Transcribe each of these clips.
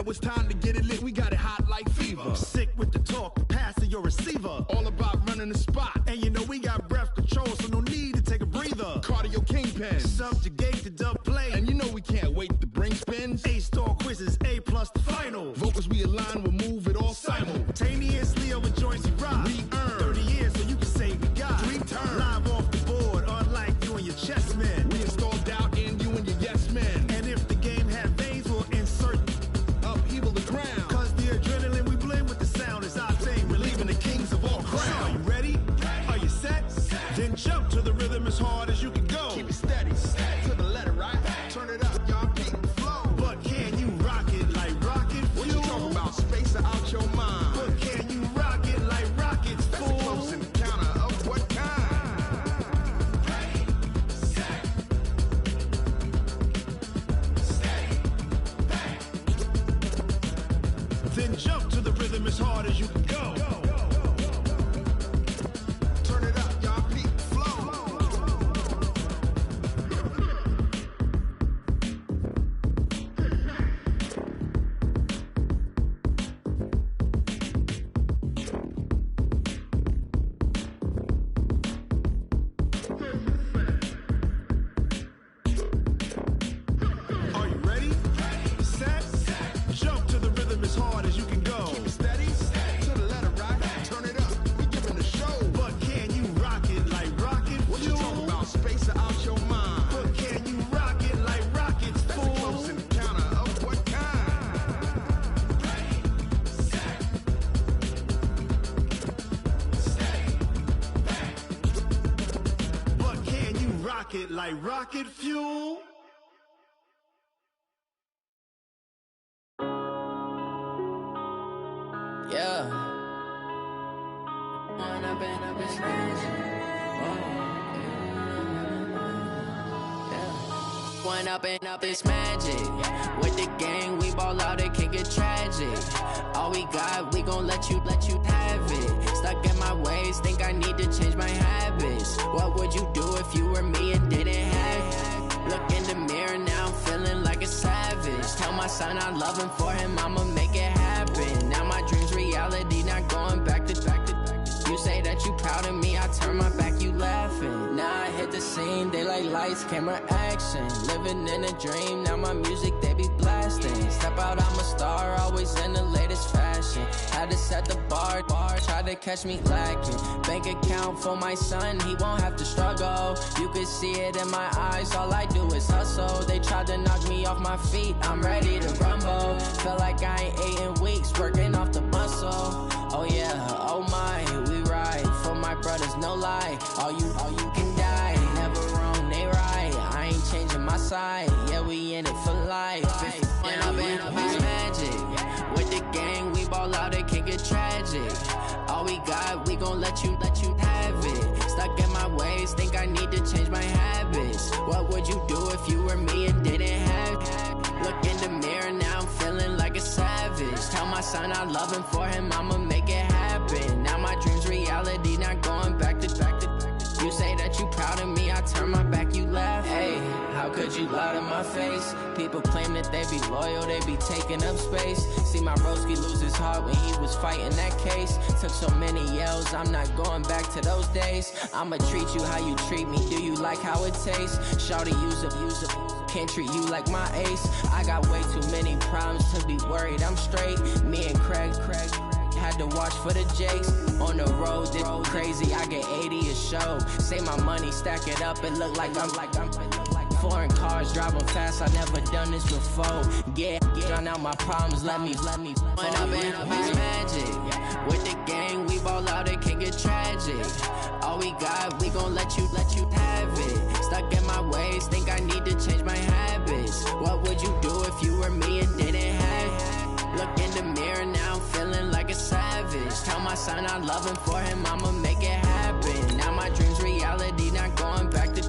it's time to get it lit, we got it hot like fever. Sick with the talk, passing your receiver. All about running the spot. And you know we got breath control, so no need to take a breather. Cardio kingpin. Subjugate the dub play. And you know we can't wait to bring spins. A-star quizzes, A+ the final. Vocals we align, we'll move it all simultaneously over joints we rock. We earn 30 years, so you can say we got 3 turns. Live off the board, unlike you and your chess men. We install doubt in you and your yes men. And if the game had veins, we'll insert upheaval the ground. Cause the adrenaline we blend with the sound is our thing, relieving the kings of all crowns. So are you ready? Are you set? Then jump to the rhythm as hard as you can go. Keep it steady, to the letter, right? Turn it up, y'all keep the flow. But can you rock it like rocket fuel? What you talking about? Space out your mind. But can you rock it like rockets, fool? That's a close encounter of what kind? Ready, set, steady, bang. Then jump to the rhythm as hard as you can go. Turn it up, y'all keep the flow. Are you ready? Set, jump to the rhythm as hard as you can go. Keep it steady, to the letter, right? Turn it up, we giving the show. But can you rock it like rocket What you fuel? talking about? Space out your mind. But can you rock it like rockets, That's a fool? close encounter of what kind? Ready, set, steady, bang. But can you rock it like rocket fuel? Yeah. When I've been crazy. When up and up, it's magic. With the gang, we ball out, it can get tragic. All we got, we gon' let you have it. Stuck in my ways, think I need to change my habits. What would you do if you were me and didn't have it? Look in the mirror, now I'm feeling like a savage. Tell my son I love him, for him I'ma make it happen. Now my dream's reality, not going back to. You say that you proud of me, I turn my back, you laughing. Now I hit the scene, they like lights, camera, action. Living in a dream, now my music, they be blasting. Step out, I'm a star, always in the latest fashion. Had to set the bar, try to catch me lacking. Bank account for my son, he won't have to struggle. You can see it in my eyes, all I do is hustle. They tried to knock me off my feet, I'm ready to rumble. Feel like I ain't ate in weeks, working off the muscle. Oh yeah, oh my, we ride for my brothers, no lie. All you can die, never wrong, they right. I ain't changing my side, yeah, we in it for life. When I've been it's magic. With the gang, we ball out, it can get tragic. All we got, we gon' let you have it. Stuck in my ways, think I need to change my habits. What would you do if you were me and didn't have it? Look in the mirror, now I'm feeling like a savage. Tell my son I love him, for him I'ma make it happen. Now my dream's reality, not going back to. You say that you proud of me, I turn my back, you laugh. Hey, how could you lie to my face? People claim that they be loyal, they be taking up space. See my broski lose his heart when he was fighting that case. Took so many yells, I'm not going back to those days. I'ma treat you how you treat me, do you like how it tastes? Shawty, use up, can't treat you like my ace. I got way too many problems to be worried, I'm straight. Me and Craig had to watch for the Jakes. On the road, this crazy, I get 80 a show. Say my money, stack it up, it look like I'm foreign cars, driving fast, I never done this before. Yeah, drown out my problems, let me When I've been it's magic. With the gang, we ball out, it can get tragic. All we got, we gon' let you have it. Stuck in my ways, think I need to change my habits. What would you do if you were me and didn't have it? Look in the mirror, now I'm feeling like a savage. Tell my son I love him, for him I'ma make it happen. Now my dream's reality, not going back to.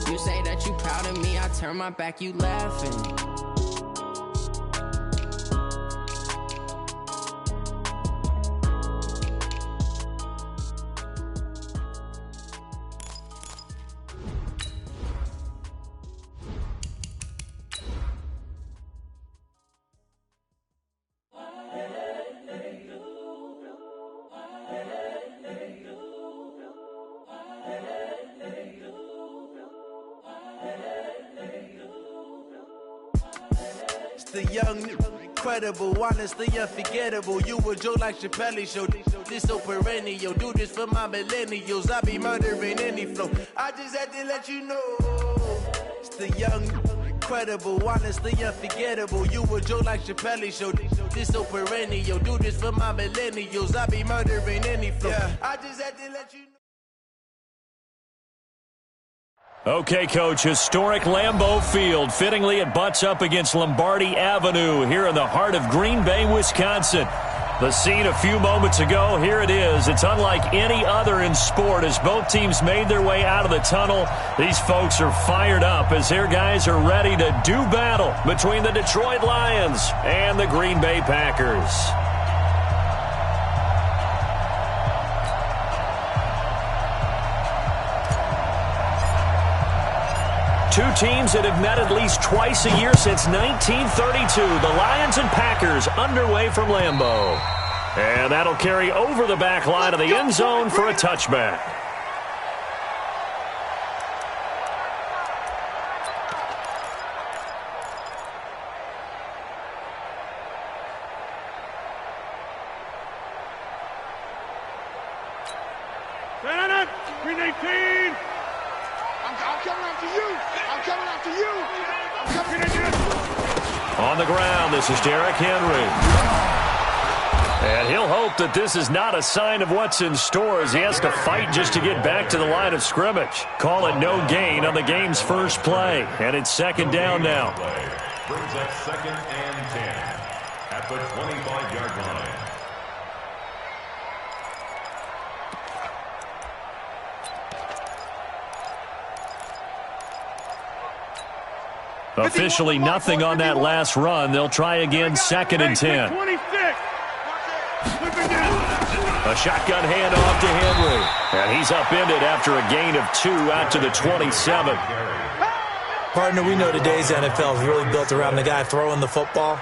You say that you proud of me, I turn my back, you laughing. It's the young, incredible, honestly unforgettable. You a joke like Chappelle Show. This so perennial. Do this for my millennials. I be murdering any flow. I just had to let you know. It's the young, incredible, honestly unforgettable. You a joke like Chappelle Show. This so perennial. Do this for my millennials. I be murdering any flow. I just had to let you know. Okay, Coach, historic Lambeau Field. Fittingly, it butts up against Lombardi Avenue here in the heart of Green Bay, Wisconsin. The scene a few moments ago, here it is. It's unlike any other in sport as both teams made their way out of the tunnel. These folks are fired up as their guys are ready to do battle between the Detroit Lions and the Green Bay Packers. Two teams that have met at least twice a year since 1932. The Lions and Packers underway from Lambeau. And that'll carry over the back line of the end zone for a touchback. Green 18! I'm coming after you. I'm coming after you. I'm coming after you. On the ground, this is Derrick Henry. And he'll hope that this is not a sign of what's in store as he has to fight just to get back to the line of scrimmage. Call it no gain on the game's first play. And it's second down now. Brings up 2nd and 10 at the 25-yard line. Officially nothing on that last run. They'll try again, 2nd and 10. 26. A shotgun handoff to Henry. And he's upended after a gain of 2 out to the 27. Partner, we know today's NFL is really built around the guy throwing the football.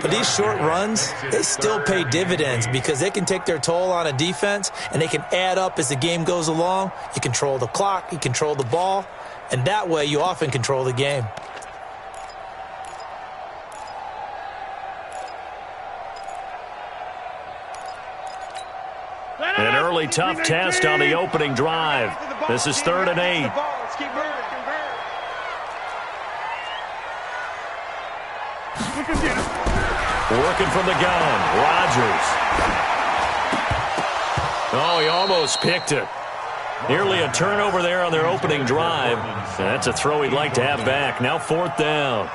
But these short runs, they still pay dividends because they can take their toll on a defense and they can add up as the game goes along. You control the clock, you control the ball, and that way you often control the game. An early tough test on the opening drive. This is 3rd and 8. Working from the gun, Rodgers. Oh, he almost picked it. Nearly a turnover there on their opening drive. And that's a throw he'd like to have back. Now 4th down.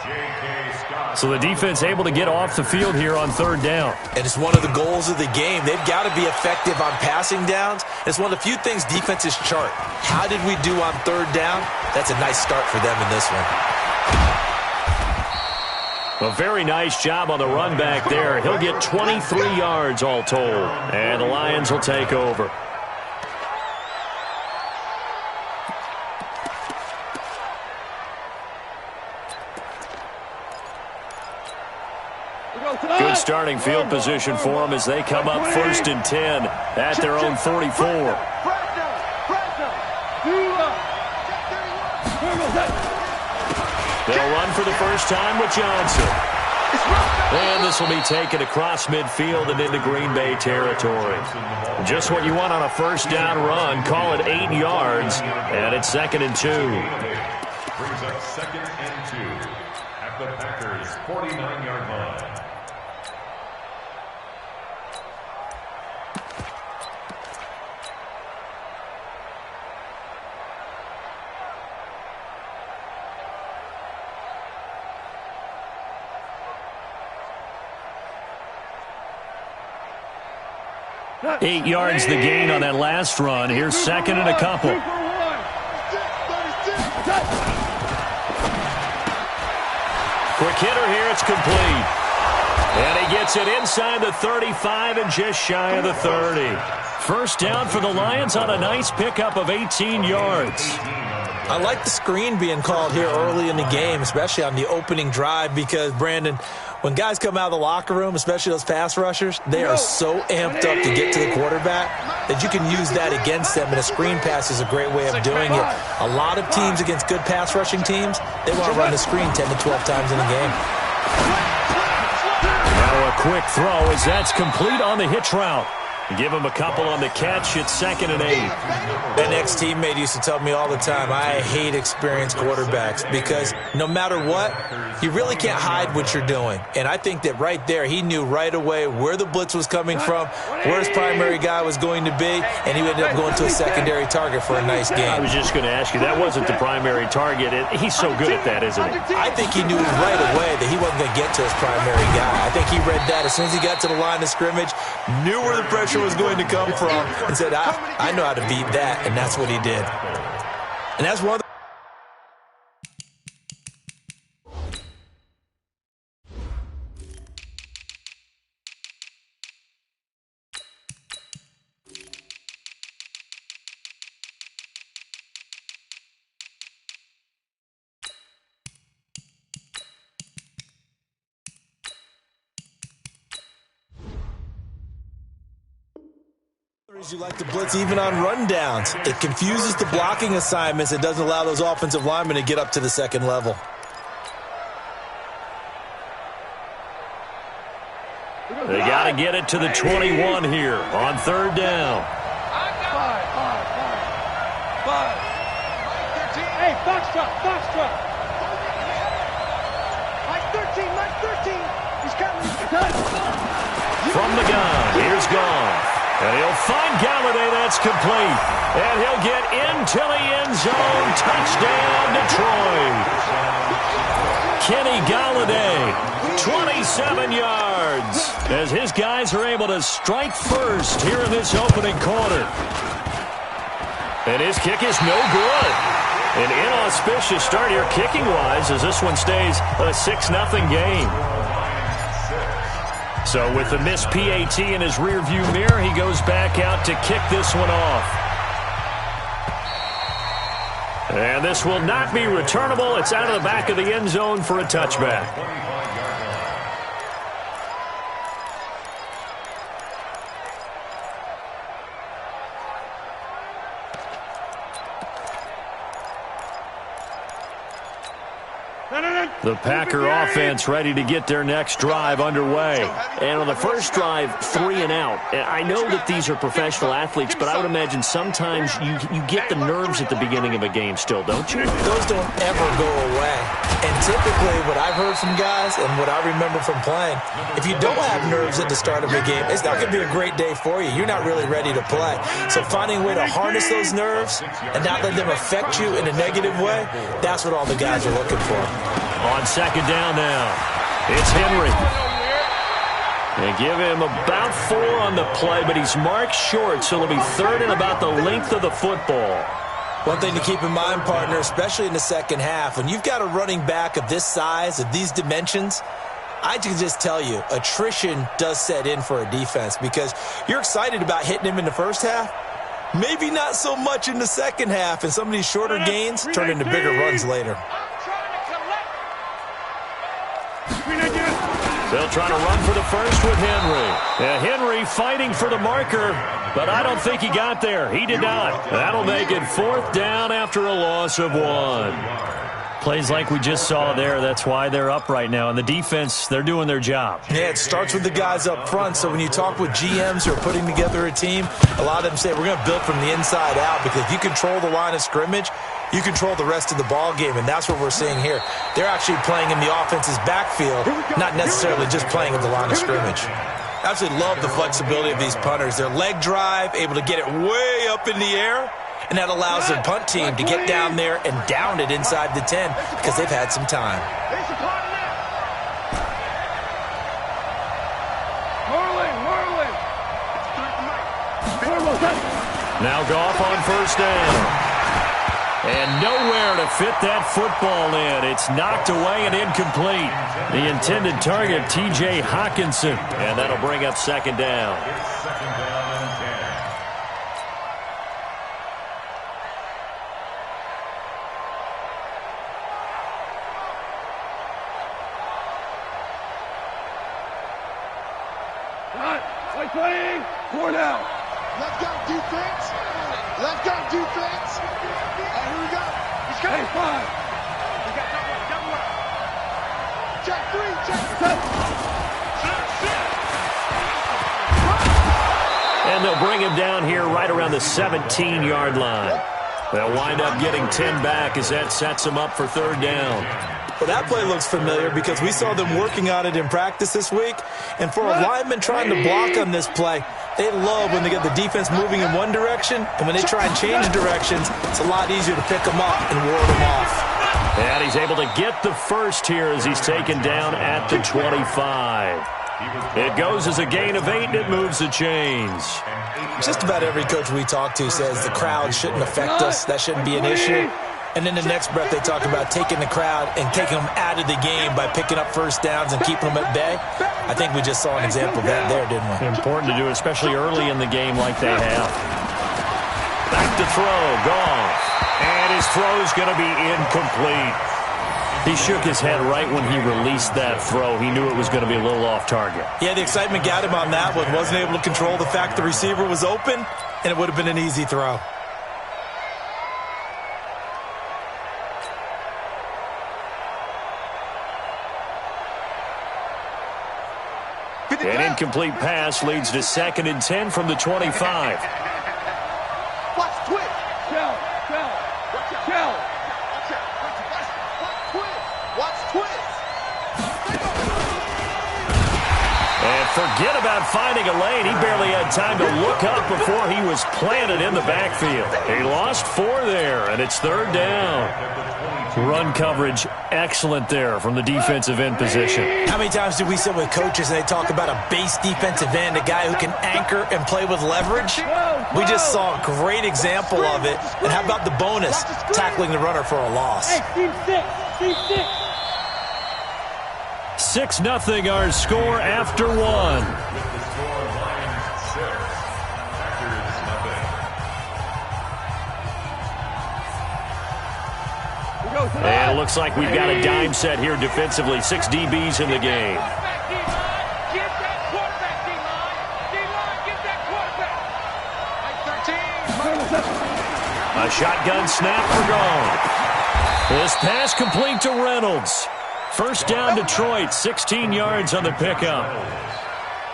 So the defense able to get off the field here on 3rd down. And it's one of the goals of the game. They've got to be effective on passing downs. It's one of the few things defenses chart. How did we do on 3rd down? That's a nice start for them in this one. A very nice job on the run back there. He'll get 23 yards all told. And the Lions will take over. Good starting field position for them as they come up 1st and 10 at their own 44. They'll run for the first time with Johnson. And this will be taken across midfield and into Green Bay territory. Just what you want on a first down run. Call it 8 yards, and it's 2nd and 2. Brings up 2nd and 2 at the Packers' 49-yard line. Eight yards the gain on that last run. Here's 2nd and a couple. Quick hitter here. It's complete. And he gets it inside the 35 and just shy of the 30. First down for the Lions on a nice pickup of 18 yards. I like the screen being called here early in the game, especially on the opening drive because, Brandon, When guys come out of the locker room, especially those pass rushers, they are so amped up to get to the quarterback that you can use that against them, and a screen pass is a great way of doing it. A lot of teams against good pass rushing teams, they want to run the screen 10 to 12 times in a game. Now a quick throw as that's complete on the hitch route. Give him a couple on the catch. It's 2nd and 8. An ex-teammate used to tell me all the time, I hate experienced quarterbacks because no matter what, you really can't hide what you're doing. And I think that right there, he knew right away where the blitz was coming from, where his primary guy was going to be, and he ended up going to a secondary target for a nice game. I was just going to ask you, that wasn't the primary target. He's so good at that, isn't he? I think he knew right away that he wasn't going to get to his primary guy. I think he read that as soon as he got to the line of scrimmage, knew where the pressure was going to come from, and said, I know how to beat that, and that's what he did. And that's one of the you like to blitz even on rundowns. It confuses the blocking assignments. It doesn't allow those offensive linemen to get up to the second level. They got to get it to the 21 here on 3rd down. Hey, Foxtrot. Mike 13. He's coming. From the gun, here's Goff. And he'll find Galladay. That's complete. And he'll get into the end zone. Touchdown, Detroit. Kenny Galladay, 27 yards, as his guys are able to strike first here in this opening quarter. And his kick is no good. An inauspicious start here kicking-wise as this one stays a 6-0 game. So with the missed PAT in his rearview mirror, he goes back out to kick this one off. And this will not be returnable. It's out of the back of the end zone for a touchback. The Packer offense ready to get their next drive underway. And on the first drive, 3 and out. And I know that these are professional athletes, but I would imagine sometimes you get the nerves at the beginning of a game still, don't you? Those don't ever go away. And typically what I've heard from guys and what I remember from playing, if you don't have nerves at the start of a game, it's not going to be a great day for you. You're not really ready to play. So finding a way to harness those nerves and not let them affect you in a negative way, that's what all the guys are looking for. On 2nd down now, it's Henry. They give him about 4 on the play, but he's marked short, so it'll be 3rd and about the length of the football. One thing to keep in mind, partner, especially in the second half, when you've got a running back of this size, of these dimensions, I can just tell you, attrition does set in for a defense because you're excited about hitting him in the first half, maybe not so much in the second half, and some of these shorter gains turn into bigger runs later. They'll try to run for the first with Henry. And Henry fighting for the marker, but I don't think he got there. He did not. That'll make it 4th down after a loss of 1. Plays like we just saw there. That's why they're up right now. And the defense, they're doing their job. Yeah, it starts with the guys up front. So when you talk with GMs who are putting together a team, a lot of them say we're going to build from the inside out because if you control the line of scrimmage, you control the rest of the ball game, and that's what we're seeing here. They're actually playing in the offense's backfield, not necessarily just playing at the line of scrimmage. I absolutely love the flexibility of these punters. Their leg drive, able to get it way up in the air, and that allows the punt team to get down there and down it inside the 10 because they've had some time. Now Goff on 1st down. And nowhere to fit that football in. It's knocked away and incomplete. The intended target, T.J. Hawkinson. And that'll bring up 2nd down. 20, 4 down. Let's go, defense. Let's go, defense. And here we go. He's coming. Hey, 5. We got double up. Check 3, check 7. And they'll bring him down here right around the 17-yard line. They'll wind up getting 10 back as that sets them up for third down. Well, that play looks familiar because we saw them working on it in practice this week. And for a lineman trying to block on this play, they love when they get the defense moving in one direction. And when they try and change directions, it's a lot easier to pick them up and ward them off. And he's able to get the first here as he's taken down at the 25. It goes as a gain of 8, and it moves the chains. Just about every coach we talk to says the crowd shouldn't affect us. That shouldn't be an issue. And in the next breath, they talk about taking the crowd and taking them out of the game by picking up first downs and keeping them at bay. I think we just saw an example of that there, didn't we? Important to do, especially early in the game like they have. Back to throw, Goff. And his throw's going to be incomplete. He shook his head right when he released that throw. He knew it was going to be a little off target. Yeah, the excitement got him on that one. Wasn't able to control the fact the receiver was open, and it would have been an easy throw. An incomplete pass leads to 2nd and 10 from the 25. Watch twist. Watch twist. And forget about finding a lane. He barely had time to look up before he was planted in the backfield. He lost 4 there, and it's third down. Run coverage, excellent there from the defensive end position. How many times do we sit with coaches and they talk about a base defensive end, a guy who can anchor and play with leverage? We just saw a great example of it. And how about the bonus, tackling the runner for a loss? 6-0 our score after 1. And it looks like we've got a dime set here defensively. 6 DBs in the game. A shotgun snap for Gone. This pass complete to Reynolds. First down Detroit, 16 yards on the pickup.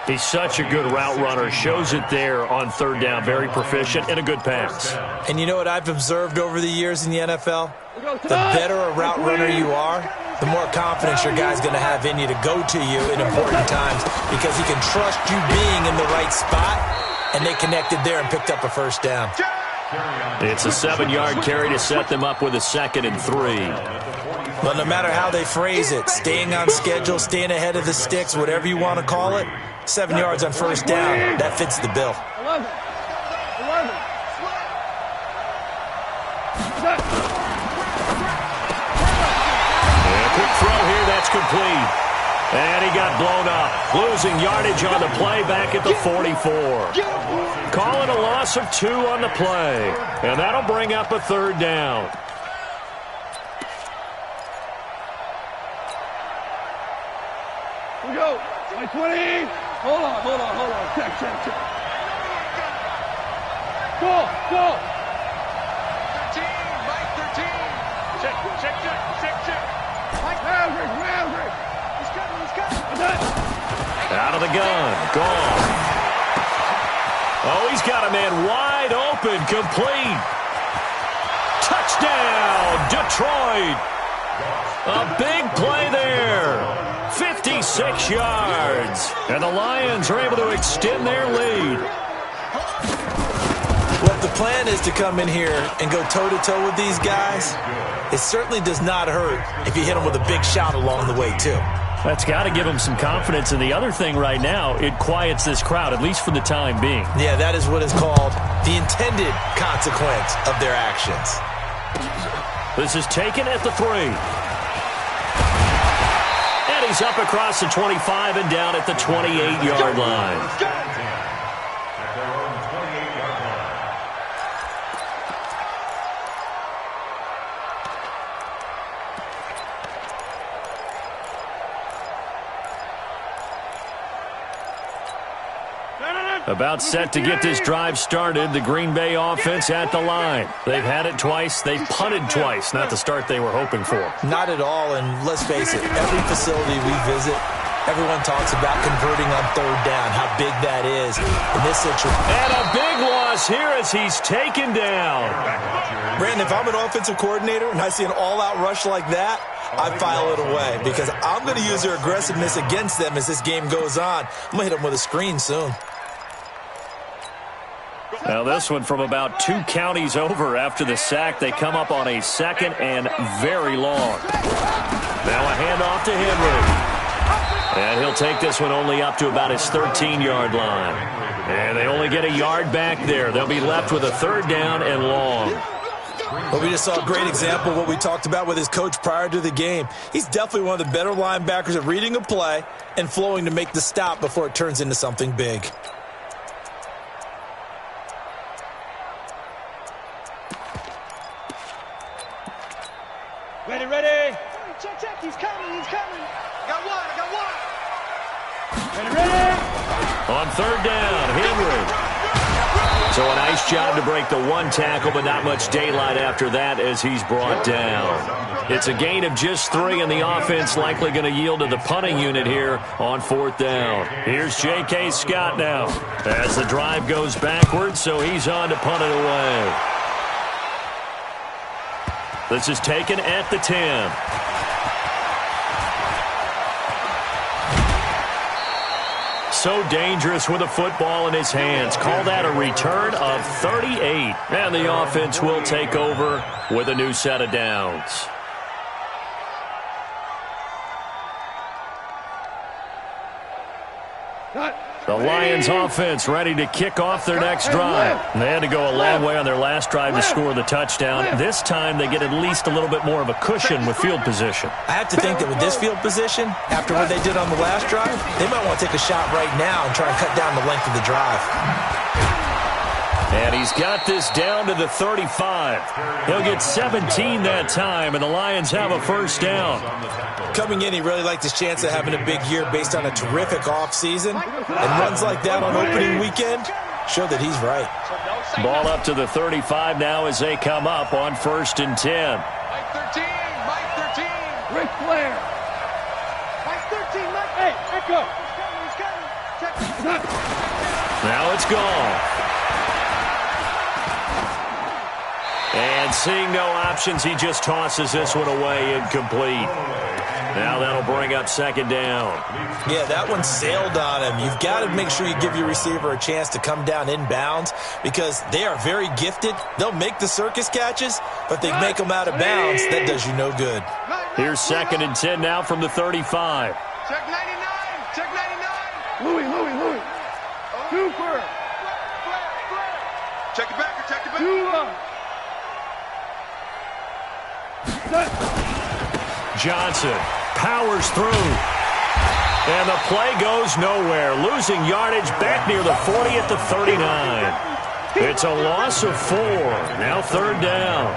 He's such a good route runner. Shows it there on third down. Very proficient and a good pass. And you know what I've observed over the years in the NFL? The better a route runner you are, the more confidence your guy's going to have in you to go to you in important times because he can trust you being in the right spot, and they connected there and picked up a first down. It's a 7-yard carry to set them up with a 2nd and 3. But no matter how they phrase it, staying on schedule, staying ahead of the sticks, whatever you want to call it, 7 yards on first down, that fits the bill. 11. Quick throw here, that's complete. And he got blown up. Losing yardage on the play back at the 44. Call it a loss of 2 on the play. And that'll bring up a third down. Here we go. 20. Hold on. Check. Go. 13, Mike 13. Check. Mike Maverick. He's coming. Out of the gun. Gone. Oh, he's got a man wide open. Complete. Touchdown, Detroit. A big play there. 56 yards. And the Lions are able to extend their lead. Well, if the plan is to come in here and go toe-to-toe with these guys, it certainly does not hurt if you hit them with a big shot along the way, too. That's got to give them some confidence. And the other thing right now, it quiets this crowd, at least for the time being. Yeah, that is what is called the intended consequence of their actions. This is taken at the 3. And he's up across the 25 and down at the 28-yard line. About set to get this drive started. The Green Bay offense at the line. They've had it twice. They've punted twice. Not the start they were hoping for. Not at all, and let's face it, every facility we visit, everyone talks about converting on third down, how big that is in this situation. And a big loss here as he's taken down. Brandon, if I'm an offensive coordinator and I see an all-out rush like that, I file it away because I'm going to use their aggressiveness against them as this game goes on. I'm going to hit them with a screen soon. Now this one from about 2 counties over after the sack. They come up on a second and very long. Now a handoff to Henry. And he'll take this one only up to about his 13-yard line. And they only get a yard back there. They'll be left with a third down and long. Well, we just saw a great example of what we talked about with his coach prior to the game. He's definitely one of the better linebackers at reading a play and flowing to make the stop before it turns into something big. Ready. Check. He's coming. I got one. Ready. On third down, Henry. So a nice job to break the one tackle, but not much daylight after that as he's brought down. It's a gain of just 3, and the offense likely going to yield to the punting unit here on fourth down. Here's J.K. Scott now as the drive goes backwards, so he's on to punt it away. This is taken at the 10. So dangerous with a football in his hands. Call that a return of 38. And the offense will take over with a new set of downs. The Lions offense ready to kick off their next drive. They had to go a long way on their last drive to score the touchdown. This time they get at least a little bit more of a cushion with field position. I have to think that with this field position, after what they did on the last drive, they might want to take a shot right now and try and cut down the length of the drive. And he's got this down to the 35. He'll get 17 that time, and the Lions have a first down. Coming in, he really liked his chance of having a big year based on a terrific offseason. And runs like that on opening weekend show that he's right. Ball up to the 35 now as they come up on 1st and 10. Mike 13. Ric Flair. Mike 13. Hey, Echo. He's coming. Now it's gone. And seeing no options, he just tosses this one away incomplete. Now that'll bring up second down. Yeah, that one sailed on him. You've got to make sure you give your receiver a chance to come down inbounds because they are very gifted. They'll make the circus catches, but they make them out of bounds. That does you no good. Here's 2nd and 10 now from the 35. Check 99. Louis. Cooper. Check it back. Johnson powers through. And the play goes nowhere. Losing yardage back near the 40 at the 39. It's a loss of 4. Now third down.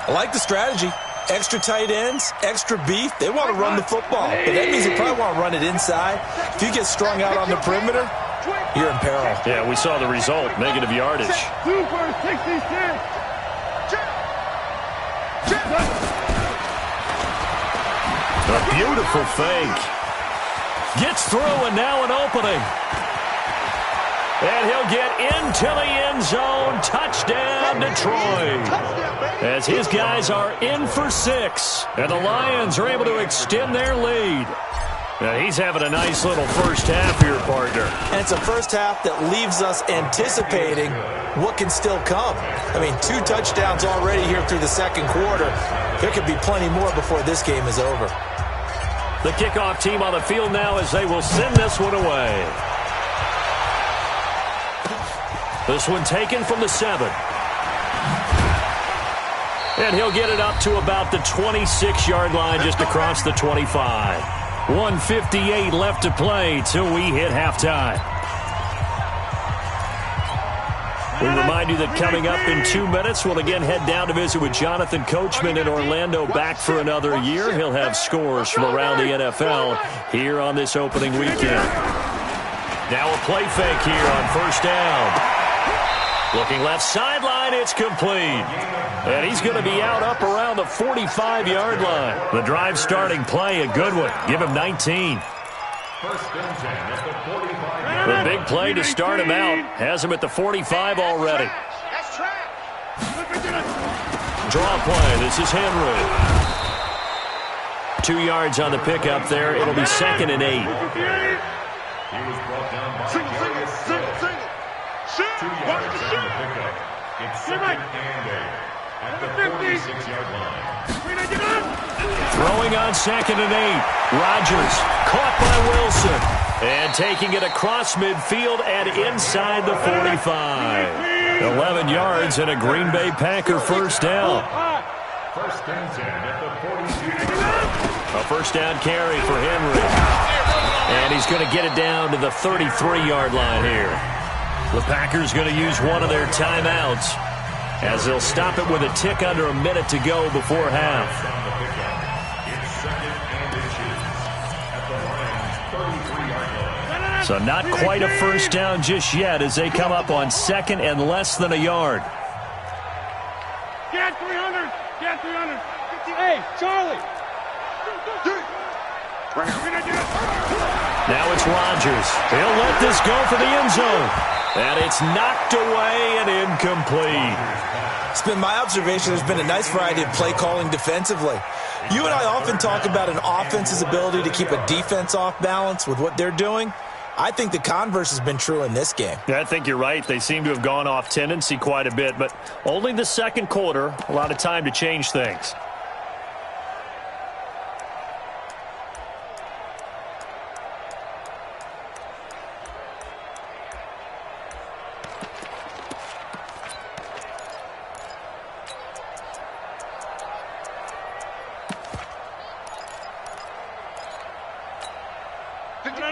I like the strategy. Extra tight ends, extra beef. They want to run the football. But that means they probably want to run it inside. If you get strung out on the perimeter, you're in peril. Yeah, we saw the result. Negative yardage. Super 66. A beautiful fake. Gets through and now an opening. And he'll get into the end zone. Touchdown, Detroit. As his guys are in for 6. And the Lions are able to extend their lead. Now he's having a nice little first half here, partner. And it's a first half that leaves us anticipating what can still come. I mean, 2 touchdowns already here through the second quarter. There could be plenty more before this game is over. The kickoff team on the field now as they will send this one away. This one taken from the 7. And he'll get it up to about the 26-yard line just across the 25. 1:58 left to play till we hit halftime. We remind you that coming up in 2 minutes, we'll again head down to visit with Jonathan Coachman in Orlando, back for another year. He'll have scores from around the NFL here on this opening weekend. Now a play fake here on first down. Looking left sideline, it's complete. And he's going to be out up around the 45-yard line. The drive starting play, a good one. Give him 19. The big play to start him out has him at the 45 already. Draw play, this is Henry. 2 yards on the pickup there. It'll be 2nd and 8. He was brought down by single. 2 yards on the pickup. It's 2nd and 8 at the 46-yard line. Throwing on 2nd and 8. Rodgers caught by Wilson. And taking it across midfield and inside the 45. 11 yards and a Green Bay Packer first down. 1st and 10 at the 42. A first down carry for Henry. And he's going to get it down to the 33-yard line here. The Packers going to use one of their timeouts as they'll stop it with a tick under a minute to go before half. It's 2nd and inches at the Lions' 33-yard line. So not quite a first down just yet as they come up on 2nd and less than a yard. Get 300. Get 300. Hey, Charlie. Now it's Rodgers. He'll let this go for the end zone. And it's knocked away and incomplete. It's been my observation there's been a nice variety of play calling defensively. You and I often talk about an offense's ability to keep a defense off balance with what they're doing. I think the converse has been true in this game. Yeah, I think you're right. They seem to have gone off tendency quite a bit, but only the second quarter, a lot of time to change things.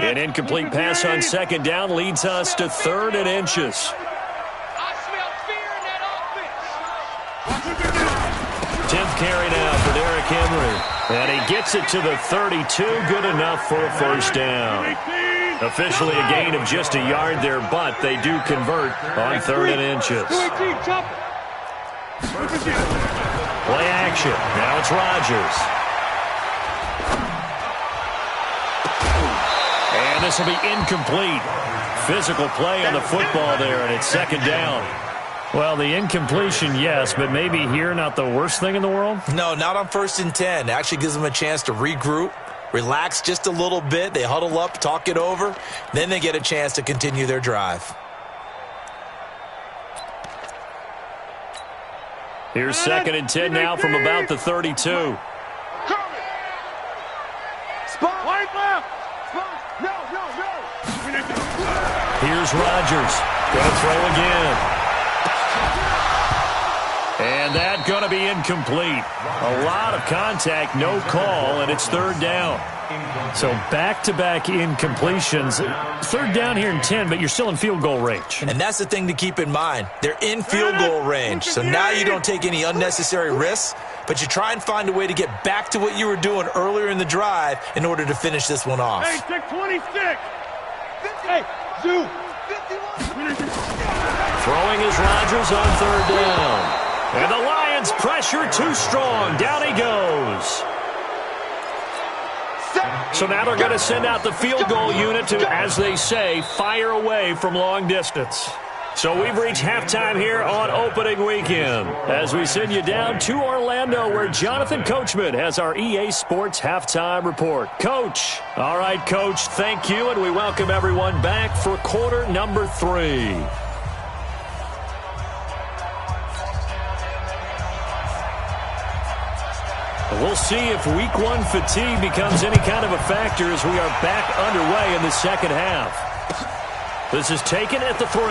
An incomplete pass on 2nd down leads us to 3rd and inches. I smell fear in that offense. 10th carry now for Derrick Henry. And he gets it to the 32. Good enough for a first down. Officially a gain of just a yard there, but they do convert on 3rd and inches. Play action. Now it's Rodgers. And this will be incomplete. Physical play on the football there, and it's 2nd down. Well, the incompletion, yes, but maybe here not the worst thing in the world? No, not on 1st and 10. It actually gives them a chance to regroup, relax just a little bit. They huddle up, talk it over. Then they get a chance to continue their drive. Here's 2nd and 10 now from about the 32. Spot. Wide left. Spot. No. Here's Rodgers. Gonna throw again. And that gonna be incomplete. A lot of contact, no call, and it's 3rd down. So back-to-back incompletions. 3rd down here in 10, but you're still in field goal range. And that's the thing to keep in mind. They're in field goal range. So now you don't take any unnecessary risks, but you try and find a way to get back to what you were doing earlier in the drive in order to finish this one off. Hey, 626. Hey, Zoo. Throwing is Rodgers on 3rd down. And the Lions pressure too strong. Down he goes. So now they're going to send out the field goal unit to, as they say, fire away from long distance. So we've reached halftime here on opening weekend as we send you down to Orlando where Jonathan Coachman has our EA Sports halftime report. Coach. All right, Coach, thank you, and we welcome everyone back for quarter number 3. We'll see if week 1 fatigue becomes any kind of a factor as we are back underway in the second half. This is taken at the 3.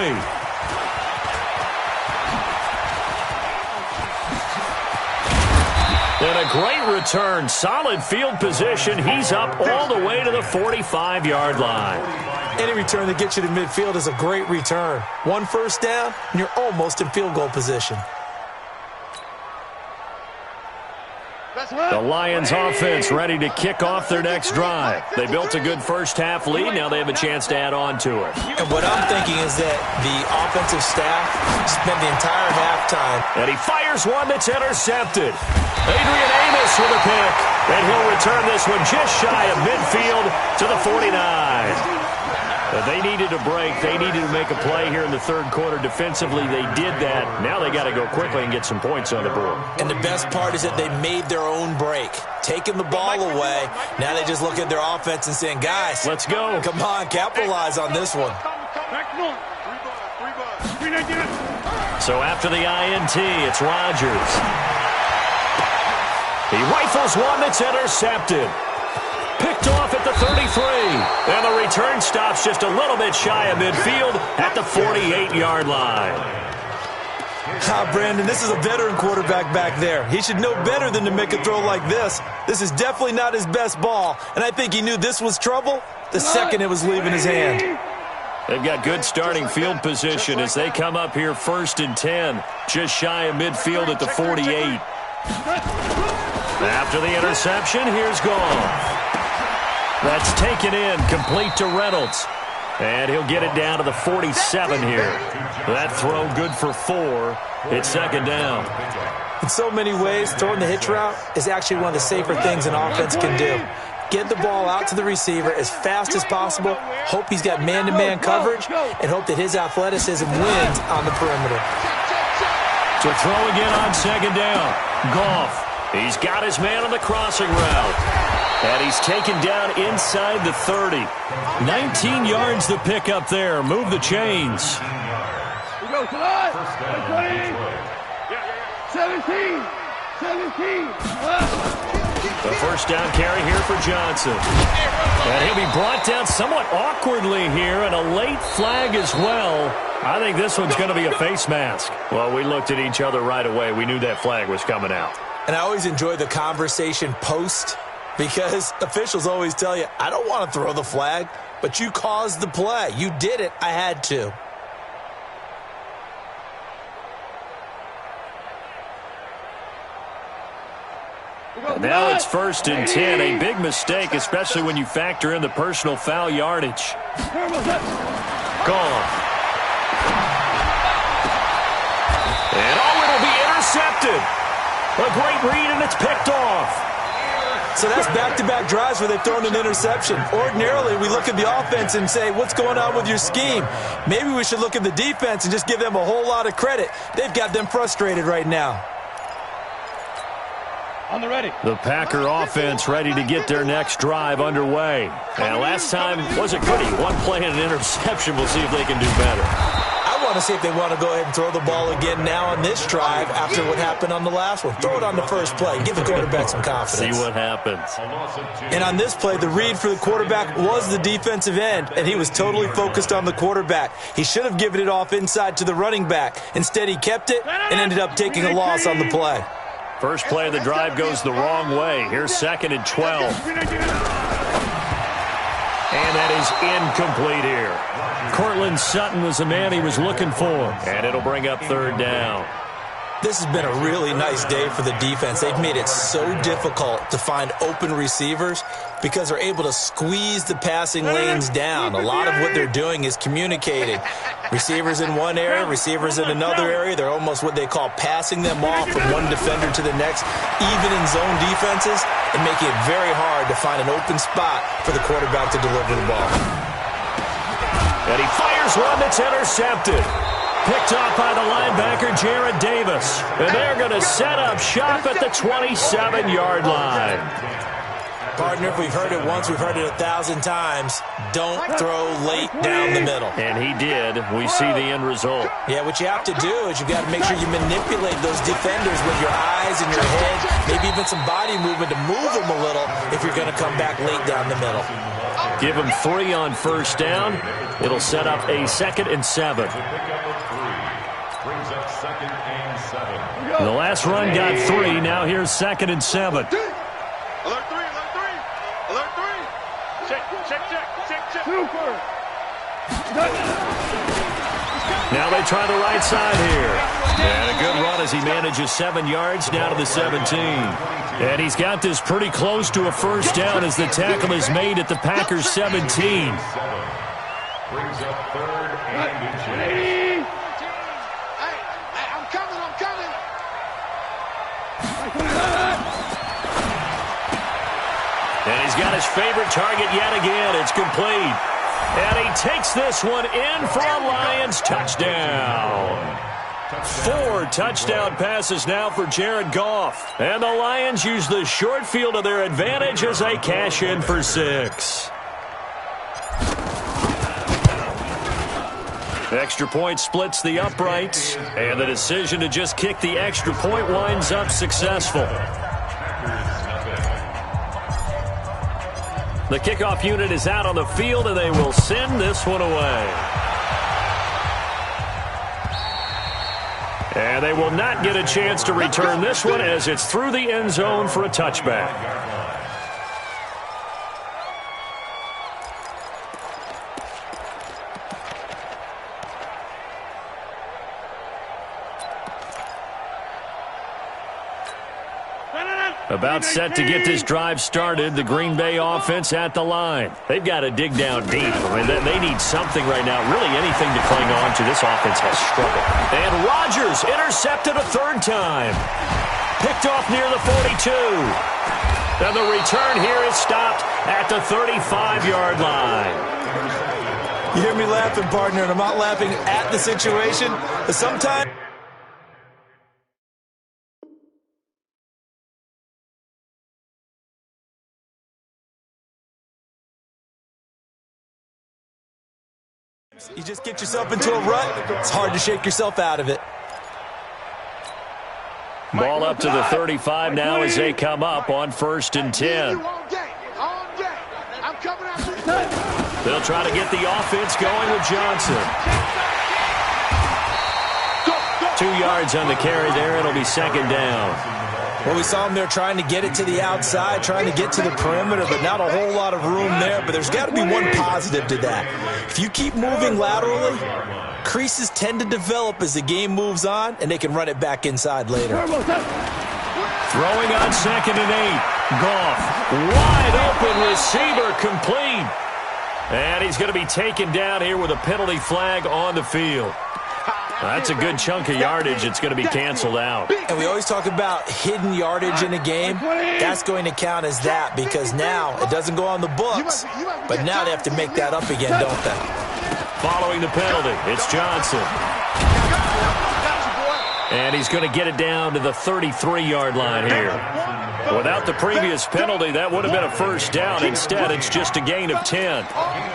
And a great return. Solid field position. He's up all the way to the 45-yard line. Any return that gets you to midfield is a great return. 1 first down, and you're almost in field goal position. The Lions offense ready to kick off their next drive. They built a good first-half lead. Now they have a chance to add on to it. And what I'm thinking is that the offensive staff spent the entire halftime. And he fires one that's intercepted. Adrian Amos with a pick. And he'll return this one just shy of midfield to the 49. They needed a break. They needed to make a play here in the third quarter. Defensively, they did that. Now they got to go quickly and get some points on the board. And the best part is that they made their own break. Taking the ball away. Now they just look at their offense and saying, guys, let's go. Come on, capitalize on this one. So after the INT, it's Rodgers. He rifles one that's intercepted. Picked off at the 33. And the return stops just a little bit shy of midfield at the 48-yard line. Brandon, this is a veteran quarterback back there. He should know better than to make a throw like this. This is definitely not his best ball. And I think he knew this was trouble the second it was leaving his hand. They've got good starting field position as they come up here 1st and 10. Just shy of midfield at the 48. After the interception, here's Goff. That's taken in, complete to Reynolds. And he'll get it down to the 47 here. That throw good for 4. It's second down. In so many ways, throwing the hitch route is actually one of the safer things an offense can do. Get the ball out to the receiver as fast as possible, hope he's got man-to-man coverage, and hope that his athleticism wins on the perimeter. To throw again on second down. Goff. He's got his man on the crossing route. And he's taken down inside the 30. 19 yards to pick up there. Move the chains. We go, 17. The first down carry here for Johnson. And he'll be brought down somewhat awkwardly here, and a late flag as well. I think this one's going to be a face mask. Well, we looked at each other right away. We knew that flag was coming out. And I always enjoy the conversation post, because officials always tell you, I don't want to throw the flag, but you caused the play. You did it. I had to. Now it's 1st and 10. A big mistake, especially when you factor in the personal foul yardage. Gone. And it'll be intercepted. A great read, and it's picked off. So that's back-to-back drives where they've thrown an interception. Ordinarily, we look at the offense and say, what's going on with your scheme? Maybe we should look at the defense and just give them a whole lot of credit. They've got them frustrated right now. On the ready. The Packer offense ready to get their next drive underway. And last time wasn't pretty. One play and an interception. We'll see if they can do better. I want to see if they want to go ahead and throw the ball again now on this drive after what happened on the last one. Throw it on the first play. Give the quarterback some confidence. See what happens. And on this play, the read for the quarterback was the defensive end, and he was totally focused on the quarterback. He should have given it off inside to the running back. Instead, he kept it and ended up taking a loss on the play. First play of the drive goes the wrong way. Here's 2nd and 12. And that is incomplete here. Cortland Sutton was the man he was looking for. And it'll bring up 3rd down. This has been a really nice day for the defense. They've made it so difficult to find open receivers because they're able to squeeze the passing lanes down. A lot of what they're doing is communicating. Receivers in one area, receivers in another area. They're almost what they call passing them off from one defender to the next, even in zone defenses, and making it very hard to find an open spot for the quarterback to deliver the ball. And he fires one that's intercepted. Picked off by the linebacker, Jared Davis. And they're going to set up shop at the 27-yard line. Partner, if we've heard it once, we've heard it 1,000 times. Don't throw late down the middle. And he did. We see the end result. Yeah, what you have to do is you've got to make sure you manipulate those defenders with your eyes and your head, maybe even some body movement to move them a little if you're going to come back late down the middle. Give him 3 on first down. It'll set up a 2nd and 7. The last run got 3. Now here's 2nd and 7. Alert 3, alert 3. Alert 3. Check. Now they try the right side here. And a good run as he manages 7 yards down to the 17. And he's got this pretty close to a first down as the tackle is made at the Packers' 17. Brings up 3rd and inches. Hey, I'm coming. And he's got his favorite target yet again. It's complete. And he takes this one in for a Lions touchdown. 4 touchdown passes now for Jared Goff. And the Lions use the short field to their advantage as they cash in for 6. Extra point splits the uprights. And the decision to just kick the extra point winds up successful. The kickoff unit is out on the field, and they will send this one away. And they will not get a chance to return this one as it's through the end zone for a touchback. About set to get this drive started, the Green Bay offense at the line. They've got to dig down deep. I mean, they need something right now, really anything to cling on to. This offense has struggled. And Rodgers intercepted a 3rd time. Picked off near the 42. And the return here is stopped at the 35-yard line. You hear me laughing, partner, and I'm not laughing at the situation, but sometimes you just get yourself into a rut, it's hard to shake yourself out of it. Ball up to the 35 now as they come up on 1st and 10. They'll try to get the offense going with Johnson. 2 yards on the carry there. It'll be 2nd down. Well, we saw them there trying to get it to the outside, trying to get to the perimeter, but not a whole lot of room there. But there's got to be one positive to that. If you keep moving laterally, creases tend to develop as the game moves on, and they can run it back inside later. Throwing on 2nd and 8. Goff, wide open receiver, complete. And he's going to be taken down here with a penalty flag on the field. That's a good chunk of yardage. It's going to be canceled out. And we always talk about hidden yardage in a game. That's going to count as that because now it doesn't go on the books, but now they have to make that up again, don't they? Following the penalty, it's Johnson. And he's going to get it down to the 33-yard line here. Without the previous penalty, that would have been a first down. Instead, it's just a gain of 10.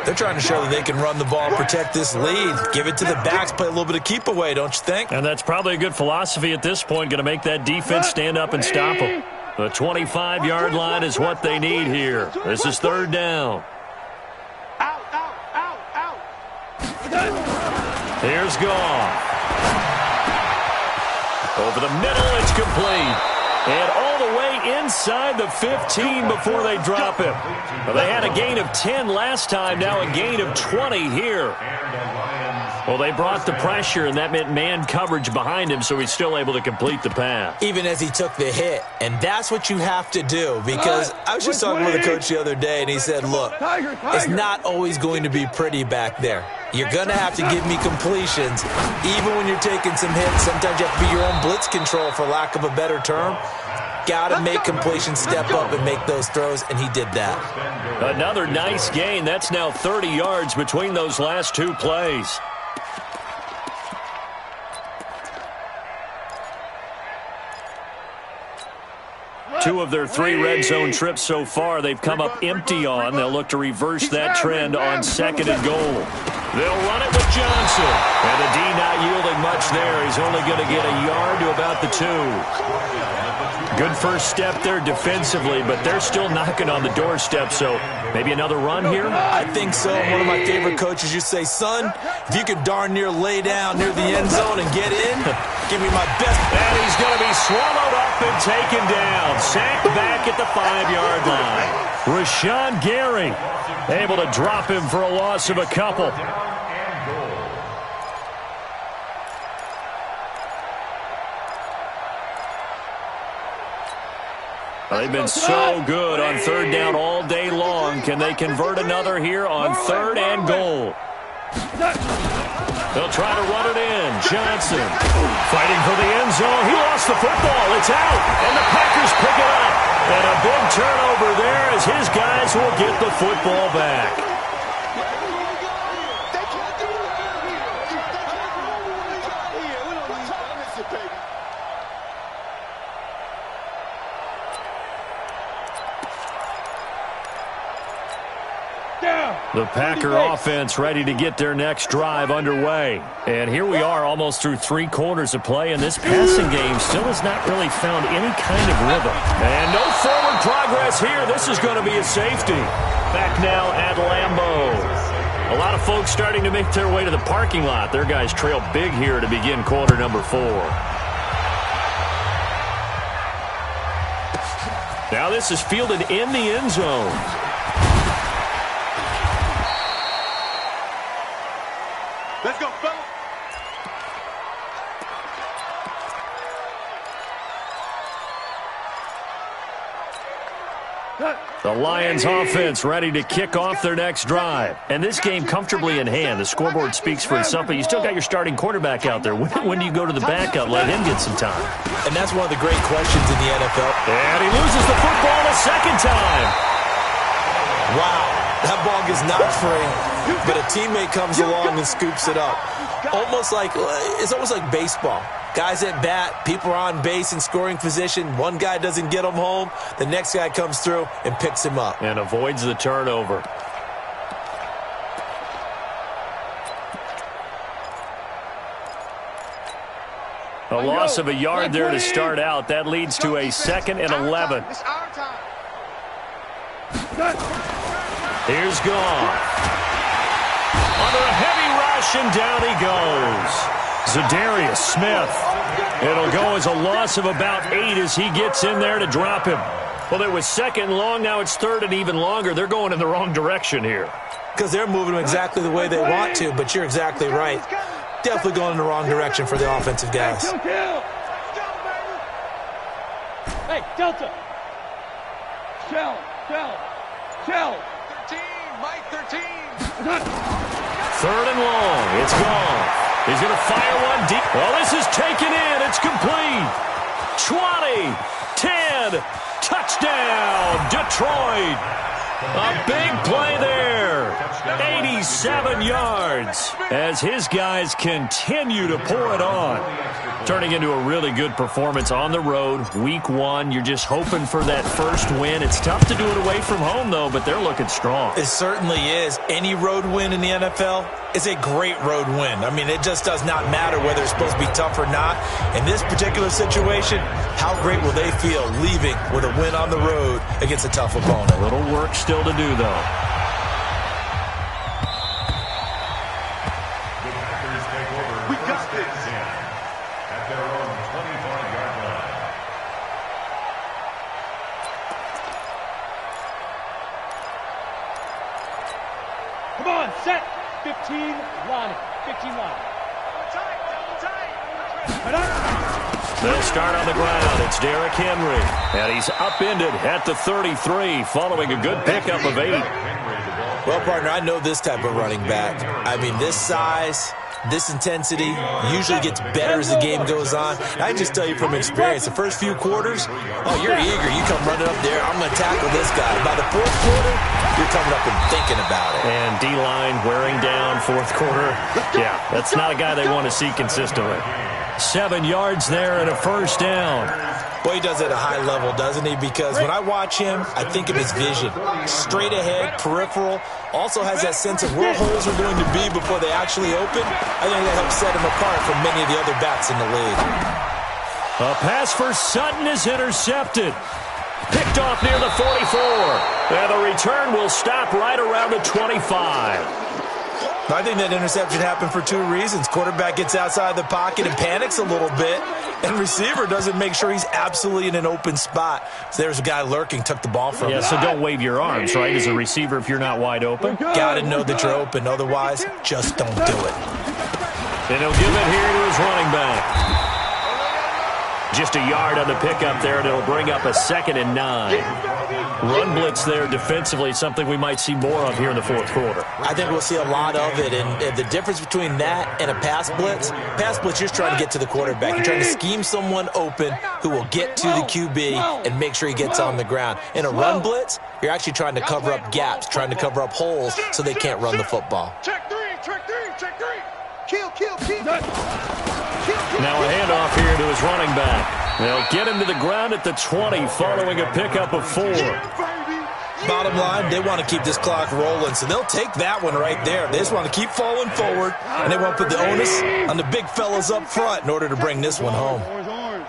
They're trying to show that they can run the ball, protect this lead, give it to the backs, play a little bit of keep away, don't you think? And that's probably a good philosophy at this point, going to make that defense stand up and stop them. The 25-yard line is what they need here. This is 3rd down. Here's Goff. Over the middle, it's complete. And all the way inside the 15 before they drop him. Well, they had a gain of 10 last time, now a gain of 20 here. Well, they brought the pressure, and that meant man coverage behind him, so he's still able to complete the pass. Even as he took the hit. And that's what you have to do, because I was just talking with a coach the other day, and he said, look, it's not always going to be pretty back there. You're going to have to give me completions, even when you're taking some hits. Sometimes you have to be your own blitz control, for lack of a better term. Got to make completions step up and make those throws, and he did that. Another nice gain. That's now 30 yards between those last 2 plays. Two of their 3 red zone trips so far, they've come up empty on. They'll look to reverse that trend on 2nd and goal. They'll run it with Johnson. And the D not yielding much there. He's only going to get a yard to about the 2. Good first step there defensively, but they're still knocking on the doorstep, so maybe another run here? I think so. One of my favorite coaches used to say, son, if you could darn near lay down near the end zone and get in, give me my best. And he's going to be swallowed up and taken down. Sacked back at the 5-yard line. Rashawn Gary able to drop him for a loss of a couple. They've been so good on third down all day long. Can they convert another here on third and goal? They'll try to run it in. Johnson fighting for the end zone. He lost the football. It's out, and the Packers pick it up. And a big turnover there as his guys will get the football back. The Packer offense ready to get their next drive underway. And here we are almost through 3 quarters of play, and this passing game still has not really found any kind of rhythm. And no forward progress here. This is going to be a safety. Back now at Lambeau. A lot of folks starting to make their way to the parking lot. Their guys trail big here to begin quarter number 4. Now this is fielded in the end zone. Let's go, fellas. The Lions offense ready to kick off their next drive. And this game comfortably in hand. The scoreboard speaks for itself, but you still got your starting quarterback out there. When do you go to the backup? Let him get some time. And that's one of the great questions in the NFL. And he loses the football a second time. Wow, that ball gets knocked free, but a teammate comes along and scoops it up. It's almost like baseball. Guys at bat, people are on base in scoring position. One guy doesn't get him home. The next guy comes through and picks him up. And avoids the turnover. A loss of a yard there to start out. That leads to a 2nd and 11. It's our time. Here's Goff. Under a heavy rush, and down he goes. Zadarius Smith. It'll go as a loss of about 8 as he gets in there to drop him. Well, it was 2nd and long. Now it's 3rd and even longer. They're going in the wrong direction here. Because they're moving them exactly the way they want to, but you're exactly right. Definitely going in the wrong direction for the offensive guys. Hey, Delta. Shell. 13, Mike 13. 3rd and long. It's gone. He's going to fire one deep. Well, this is taken in. It's complete. 20, 10, touchdown, Detroit. A big play there. 87 yards as his guys continue to pour it on. Turning into a really good performance on the road. Week 1, you're just hoping for that first win. It's tough to do it away from home, though, but they're looking strong. It certainly is. Any road win in the NFL is a great road win. I mean, it just does not matter whether it's supposed to be tough or not. In this particular situation, how great will they feel leaving with a win on the road against a tough opponent? A little work still to do, though. We got this at their own 25-yard line. Come on, set. 15 line. 15 line. They'll start on the ground. It's Derrick Henry. And he's upended at the 33 following a good pickup of 8. Well, partner, I know this type of running back. I mean, this size, this intensity usually gets better as the game goes on. I can just tell you from experience, the first few quarters, you're eager. You come running up there, I'm going to tackle this guy. By the 4th quarter, you're coming up and thinking about it. And D-line wearing down 4th quarter. Yeah, that's not a guy they want to see consistently. 7 yards there and a first down. Boy, he does it at a high level, doesn't he? Because when I watch him, I think of his vision. Straight ahead, peripheral. Also has that sense of where holes are going to be before they actually open. I think that helps set him apart from many of the other backs in the league. A pass for Sutton is intercepted. Picked off near the 44. And the return will stop right around the 25. I think that interception happened for 2 reasons. Quarterback gets outside the pocket and panics a little bit, and receiver doesn't make sure he's absolutely in an open spot. So there's a guy lurking, took the ball from him. Yeah, so don't wave your arms, right, as a receiver if you're not wide open. Got to know that you're open. Otherwise, just don't do it. And he'll give it here to his running back. Just a yard on the pickup there, and it'll bring up a 2nd and 9. Run blitz there defensively, something we might see more of here in the fourth quarter. I think we'll see a lot of it, and the difference between that and a pass blitz, you're trying to get to the quarterback. You're trying to scheme someone open who will get to the QB and make sure he gets on the ground. In a run blitz, you're actually trying to cover up gaps, trying to cover up holes so they can't run the football. Check three, check three, check three. Kill. Now a handoff here to his running back. They'll get him to the ground at the 20 following a pickup of 4. Bottom line, they want to keep this clock rolling, so they'll take that one right there. They just want to keep falling forward, and they want to put the onus on the big fellas up front in order to bring this one home. Orange.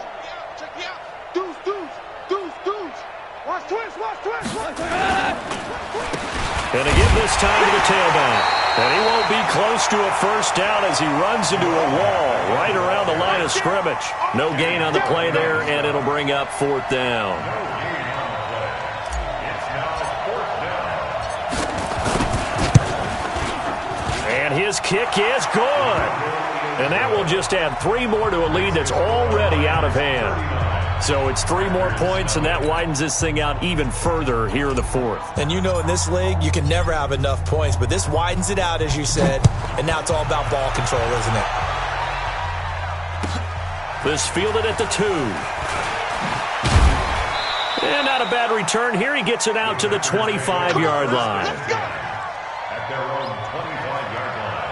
Check me out. Deuce. Watch twist. Gonna give this time to the tailback. And he won't be close to a first down as he runs into a wall right around the line of scrimmage. No gain on the play there, and it'll bring up 4th down. And his kick is good. And that will just add 3 more to a lead that's already out of hand. So it's 3 more points, and that widens this thing out even further here in the 4th. And you know in this league, you can never have enough points, but this widens it out, as you said, and now it's all about ball control, isn't it? This fielded at the 2. And not a bad return here. He gets it out to the 25-yard line. At their own 25-yard line.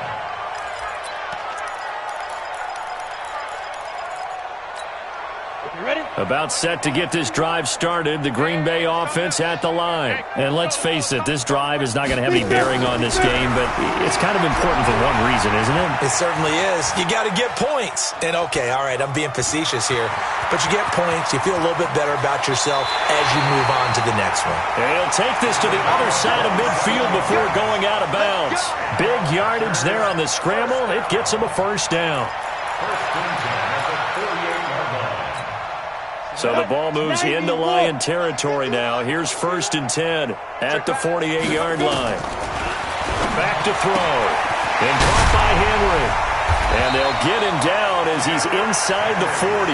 About set to get this drive started. The Green Bay offense at the line. And let's face it, this drive is not going to have any bearing on this game, but it's kind of important for one reason, isn't it? It certainly is. You got to get points. And okay, all right, I'm being facetious here, but you get points, you feel a little bit better about yourself as you move on to the next one. And he'll take this to the other side of midfield before going out of bounds. Big yardage there on the scramble. It gets him a first down. So the ball moves into Lion territory now. Here's 1st and 10 at the 48-yard line. Back to throw. And caught by Henry. And they'll get him down as he's inside the 40.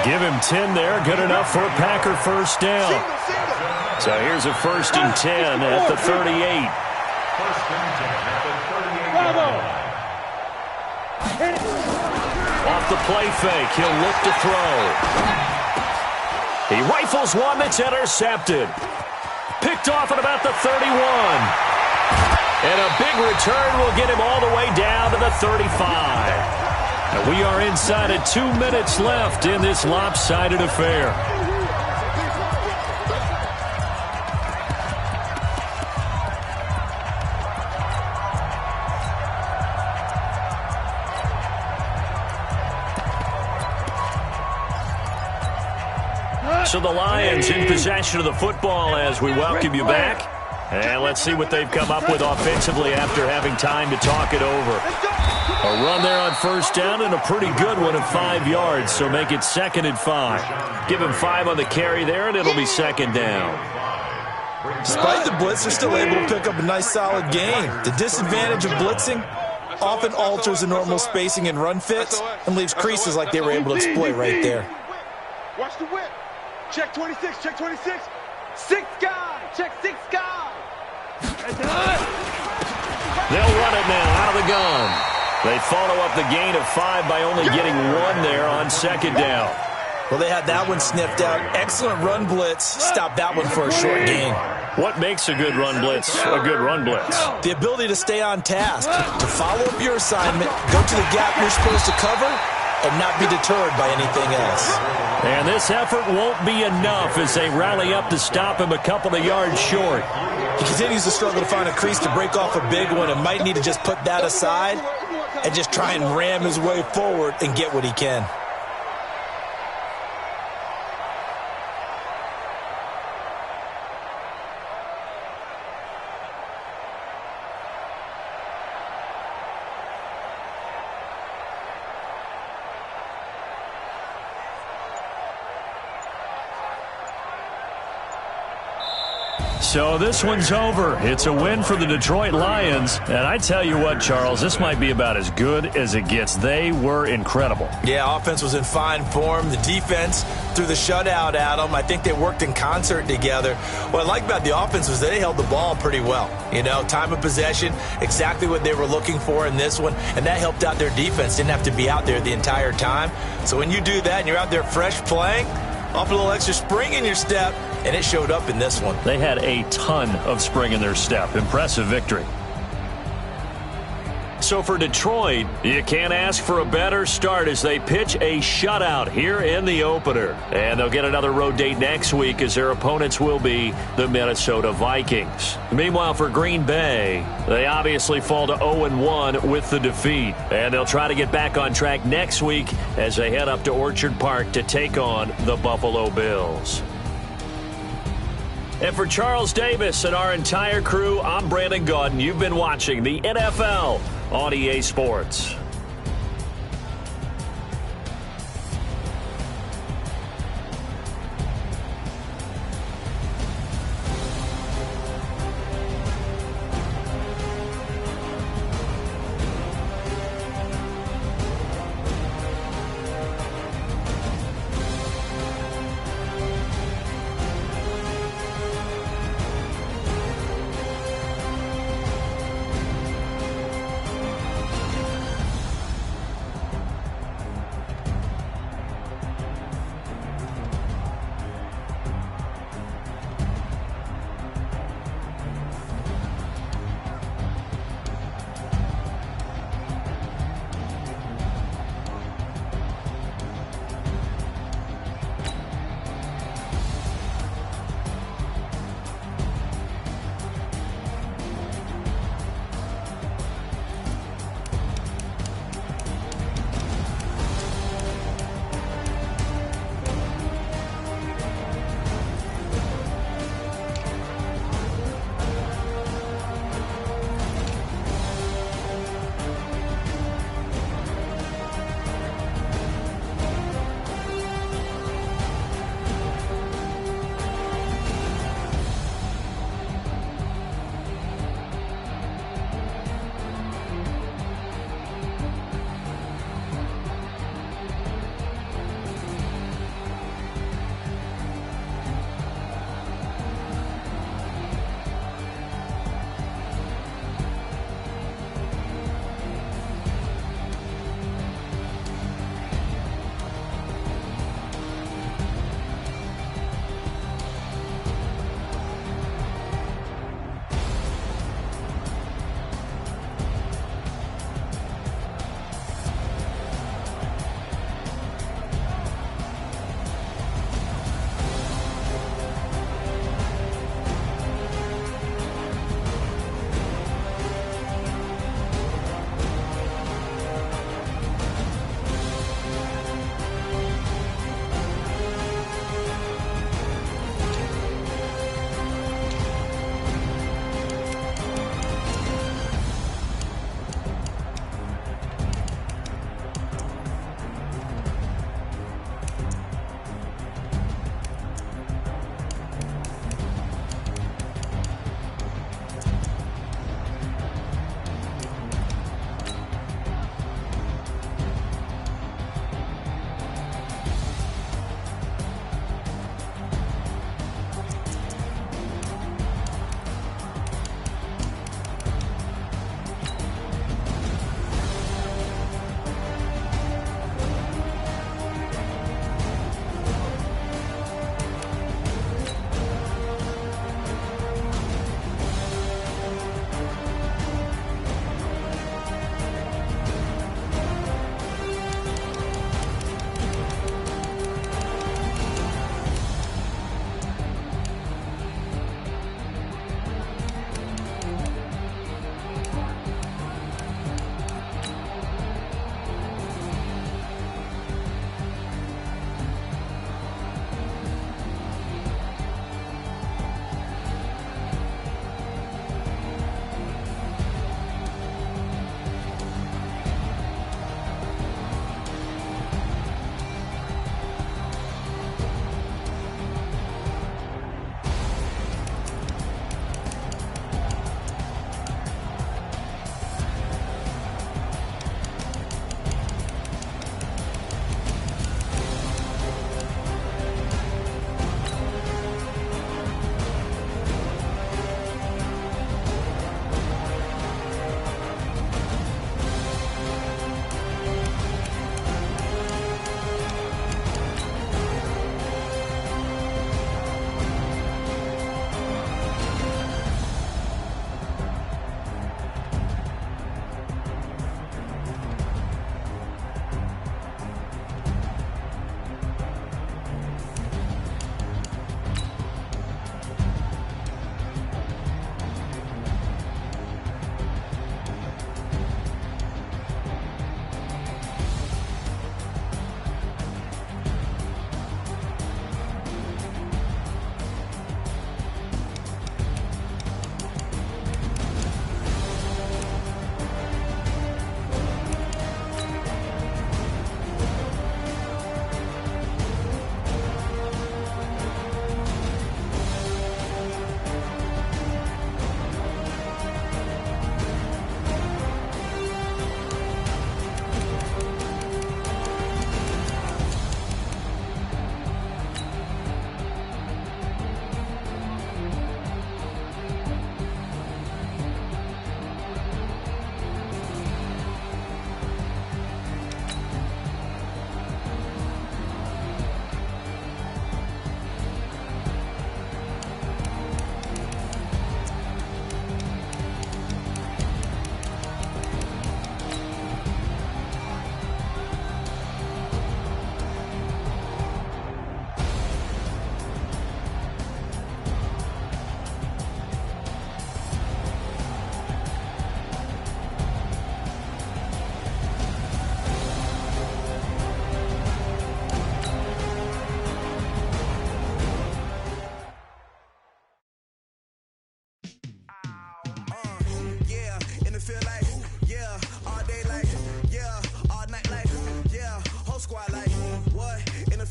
Give him 10 there. Good enough for a Packer first down. So here's a 1st and 10 at the 38. 1st and 10 at the 38. Off the play fake. He'll look to throw. He rifles one that's intercepted. Picked off at about the 31. And a big return will get him all the way down to the 35. And we are inside of 2 minutes left in this lopsided affair. So the Lions in possession of the football as we welcome you back. And let's see what they've come up with offensively after having time to talk it over. A run there on first down and a pretty good one of 5 yards, so make it 2nd and 5. Give him 5 on the carry there, and it'll be 2nd down. Despite the blitz, they're still able to pick up a nice solid gain. The disadvantage of blitzing often alters the normal spacing and run fits and leaves creases like they were able to exploit right there. Watch the whip. Check 26, check 26. 6 guy, check 6 guy. They'll run it now out of the gun. They follow up the gain of 5 by only getting 1 there on 2nd down. Well, they had that one sniffed out. Excellent run blitz. Stop that one for a short gain. What makes a good run blitz a good run blitz? The ability to stay on task, to follow up your assignment, go to the gap you're supposed to cover, and not be deterred by anything else. And this effort won't be enough as they rally up to stop him a couple of yards short. He continues to struggle to find a crease to break off a big one and might need to just put that aside and just try and ram his way forward and get what he can. So this one's over. It's a win for the Detroit Lions. And I tell you what, Charles, this might be about as good as it gets. They were incredible. Yeah, offense was in fine form. The defense threw the shutout at them. I think they worked in concert together. What I like about the offense was they held the ball pretty well. You know, time of possession, exactly what they were looking for in this one. And that helped out their defense. Didn't have to be out there the entire time. So when you do that and you're out there fresh playing, off a little extra spring in your step, and it showed up in this one. They had a ton of spring in their step. Impressive victory. So for Detroit, you can't ask for a better start as they pitch a shutout here in the opener. And they'll get another road date next week as their opponents will be the Minnesota Vikings. Meanwhile, for Green Bay, they obviously fall to 0-1 with the defeat. And they'll try to get back on track next week as they head up to Orchard Park to take on the Buffalo Bills. And for Charles Davis and our entire crew, I'm Brandon Gaudin. You've been watching the NFL on EA Sports.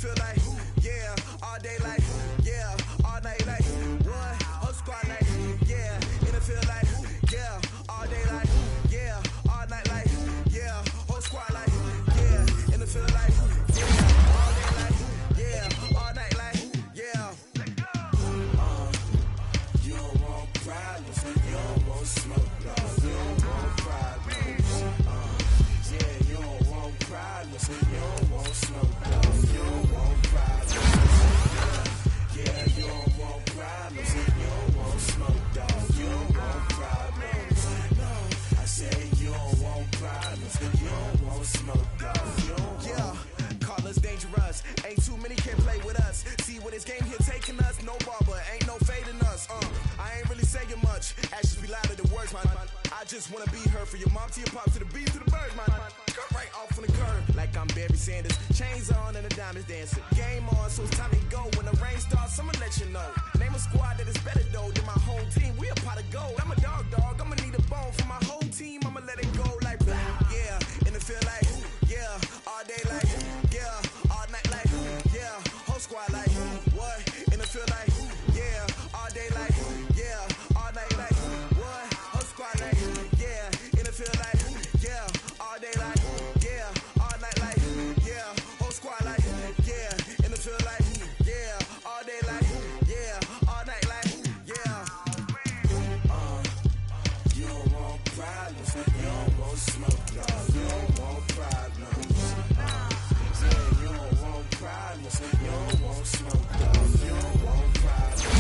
feel like, yeah, all day like, yeah, all night like, what? Whole squad like, yeah, and it feel like, yeah, all day like, yeah, all night like, yeah, whole squad like, yeah, and it feel like, yeah, all day like, yeah, all night like, yeah. You don't want problems, you don't want smoke, dog. You don't want problems. Yeah, you don't want problems, you don't want smoke, dog. You don't want problems. Yeah, you don't want problems, you don't want smoke, dog. You don't want problems. No, I say you don't want problems, you don't want smoke, dog. You don't want. Yeah, call us dangerous. Ain't too many can play with us. See where this game here taking us. No barber, ain't no fading us. I ain't really saying much. Actions be louder than words, man. I just wanna be heard for your mom to your pop to the beat to the birds, man. Cut right off on the curve, like I'm Barry Sanders. Chains on and the diamonds dancing. Game on, so it's time to go. When the rain starts, I'ma let you know. Name a squad that is better though than my home team. We a pot of gold. I'm a dog. I'ma need a bone for my whole team. I'ma let it go like blah. Yeah, and it feel like yeah, all day like yeah, all night like yeah, whole squad like what? And it feel like yeah, all day like yeah, all night like what? Whole squad like yeah, and it feel like yeah, all day like yeah, all night like yeah, whole squad like yeah, and it feel like yeah, all day like yeah, all night like yeah. You don't want problems, you don't want smoke, dog. You don't want problems. Yeah, you don't want problems, you don't want smoke, dog. You don't want problems.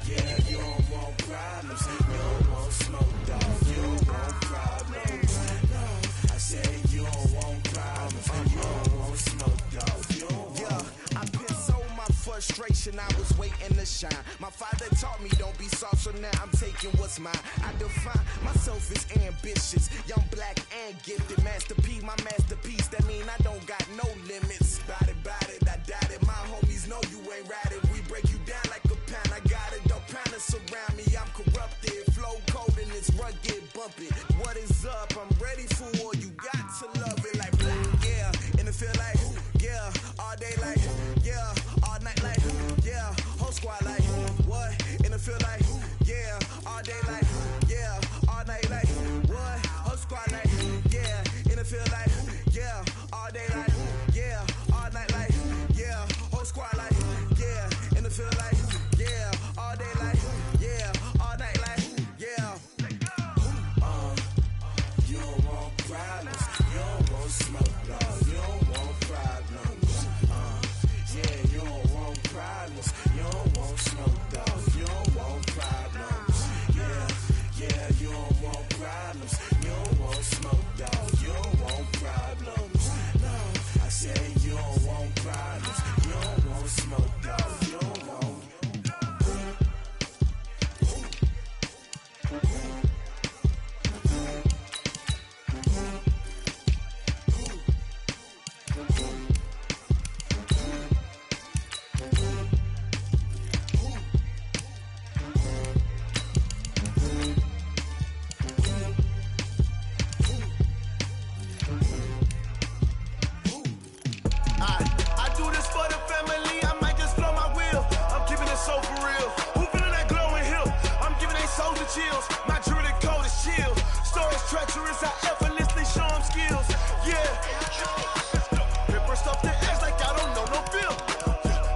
Yeah, you don't want problems, you don't want smoke, dog. You don't want problems. No, I say you don't want problems, you don't want smoke, dog. You don't want. Yeah, I been so my frustration, I was waiting to shine. My father taught me don't be soft, so now I'm taking what's mine. I define myself as ambitious, young, black, and gifted. Master P, my masterpiece. That mean I don't got no limits. Bout it, I doubt it. My homies know you ain't ratted. We break you down like a pound. I got it, don't pound to surround me. I'm corrupted, flow cold and it's rugged, bumpy. What is up? I'm ready for war. You got to love it like blah. Yeah, and it feel like yeah, all day like yeah, all night like yeah, whole squad like what? And it feel like yeah, all day like yeah, all night like what? Whole squad like yeah, and it feel like yeah, all day like yeah, all night like yeah, whole squad like yeah, and it feel like yeah, all day like yeah, all night like yeah. You don't want problems, you don't want smoke, dog. You don't want problems. Yeah, you don't want problems, you don't want smoke, dog. You don't want problems. Yeah, you don't want problems, you don't want smoke, dog. You don't want problems. No, I say you don't want problems, you don't want smoke, dog. You don't want. I do this for the family, I might just blow my wheel. I'm keeping it so for real. Who feeling that glowing hill? I'm giving they souls the chills. My jewelry code is chill. Stories treacherous, I effortlessly show them skills. Yeah. Ripper stuff the edge like I don't know no feel.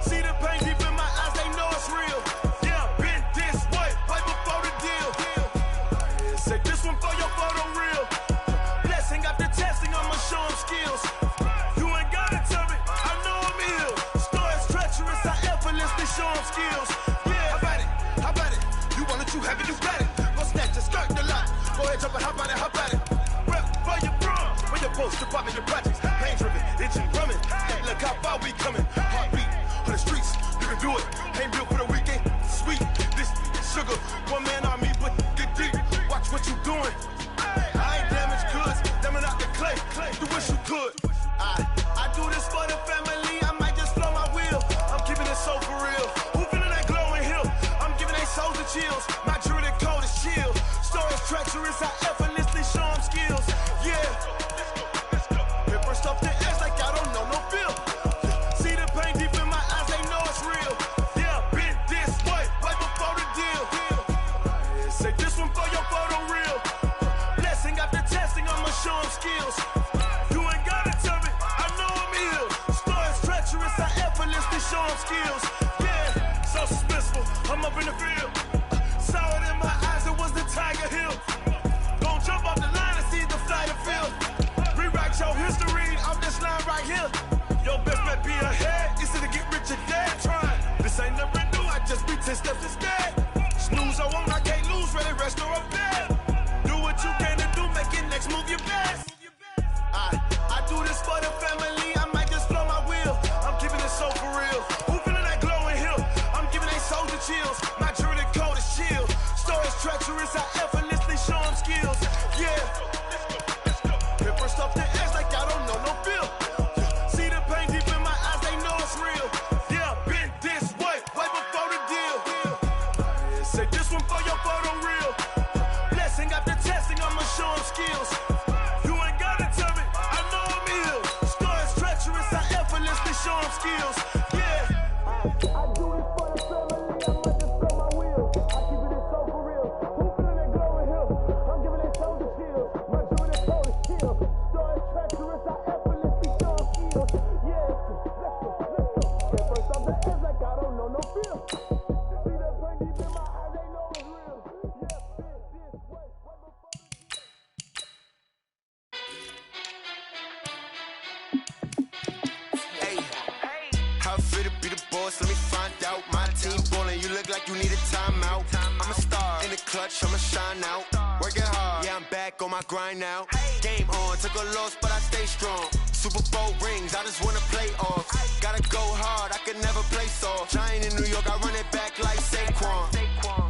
See the pain deep in my eyes, they know it's real. Yeah, been this way, right before the deal. Say this one for your photo real. Blessing after testing, I'ma show them skills. You ain't gotta tell me, I know I'm ill. Stories treacherous, I effortlessly show them skills. Yeah, how about it? You want it, you have it, you got it. Go snatch the skirt, the lot. Go ahead, jump it, how about it? Rep for your bro, where your post, department, your projects. Pain driven, itching, drumming. Hey, look how far we coming. Heartbeat on the streets, you can do it. Ain't built for the weekend, sweet. This sugar, one man army, but get deep. Watch what you doing. I ain't damaged goods, damn out the clay. You wish you could. I do this for the family, I might just blow my wheel. I'm keeping it so for real. Who feeling that glowing hill? I'm giving they souls the chills. My jewelry code is chill. Stories treacherous, I effortlessly show them skills. Yeah. Ripper stuff the edge like I don't know no feel. just pretend steps instead. Snooze, I won't, I can't lose, ready, rest or up there. Do what you can to do, make your next move your best. I do this for the family, I might just blow my wheel. I'm keeping it so for real. Who feeling that glowing hill? I'm giving they soldier chills. My jewelry coat is chill. Stories treacherous, I effortlessly show them skills. Yeah. Hit first off the edge like I don't know no feel. See the pain deep in my eyes, they know it's real. Yeah, been this way before the deal. Say this one for your photo real. Blessing after testing, I'ma show them skills. You ain't gotta tell me, I know I'm ill. Stories treacherous, I effortlessly show them skills. Yeah. I do this for the family, I might just blow my wheel. I keep it so for real. Who feeling that glowing hill? I'm giving they soldier chills. My jewelry coat is chill. Stories treacherous, I effortlessly show them skills. Yeah, let's go. Get first off the edge like I don't know no feel. See that pain deep in my eyes, they know it's real. Yeah, been this way before the deal. Hey, how fit to be the boss? Let me find out. My team ballin', you look like you need a timeout. I'm a star in the clutch, I'ma shine out. Working hard, yeah, I'm back on my grind now. Game on, took a loss, but I stay strong. Super Bowl rings, I just wanna play off. Gotta go hard, I could never play soft. Giant in New York, I run it back like Saquon.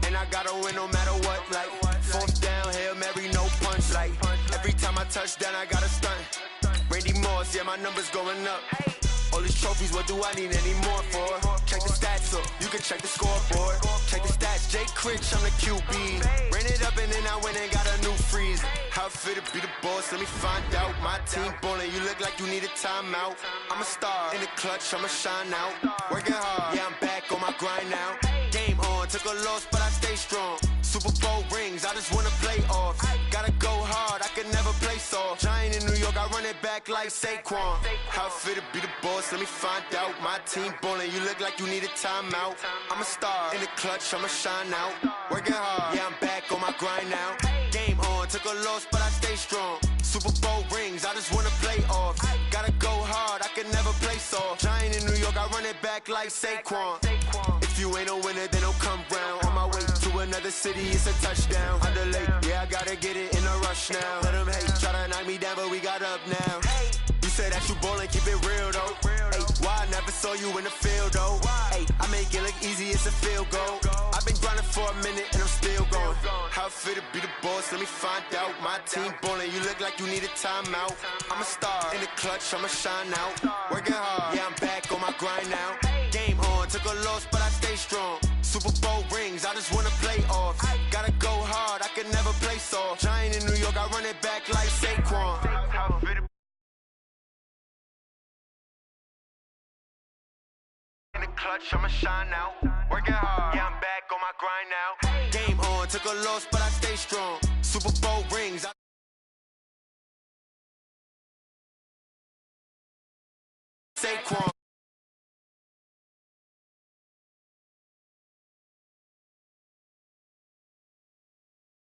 And I gotta win no matter what, like fourth down, Hail Mary, no punch. Like every time I touch down, I gotta stunt. Randy Moss, yeah, my numbers going up. All these trophies, what do I need any more for? Check the stats up, you can check the scoreboard. Check the stats, Jake Critch, I'm the QB. Ran it up and then I went and got a new freeze. How fit to be the boss, let me find out. My team ballin', you look like you need a timeout. I'm a star in the clutch, I'ma shine out. Working hard, yeah, I'm back on my grind now. Game on, took a loss, but I stay strong. Super Bowl rings, I just wanna play off. Gotta go hard, I could never play soft. Giant in New York, I run it back like Saquon. How fit to be the boss, let me find out. My team ballin', you look like you need a timeout. I'm a star in the clutch, I'ma shine out. Working hard, yeah, I'm back on my grind now. Game on, took a loss, but I stay strong. Super Bowl rings, I just wanna play off. Gotta go hard, I could never play soft. Giant in New York, I run it back like Saquon. If you ain't a winner, then don't come round. On my way to another city, it's a touchdown. I'm delayed, yeah, I gotta get it in a rush now. Let them hate, try to knock me down, but we got up now. You say that you ballin', keep it real though. Hey, why I never saw you in the field though? Hey, I make it look easy, it's a field goal. I've been grinding for a minute and I'm still going. How fit to be the boss, let me find out. My team ballin', you look like you need a timeout. I'm a star in the clutch, I'ma shine out. Working hard, yeah, I'm back on my grind now. Game on, took a loss, but I stay strong. Super Bowl rings, I just wanna play off. Gotta go hard, I could never play soft. Giant in New York, I run it back like Saquon. In the clutch, I'ma shine out. Working hard, yeah, I'm back on my grind now. Game on, took a loss, but I stay strong. Super Bowl rings. Saquon.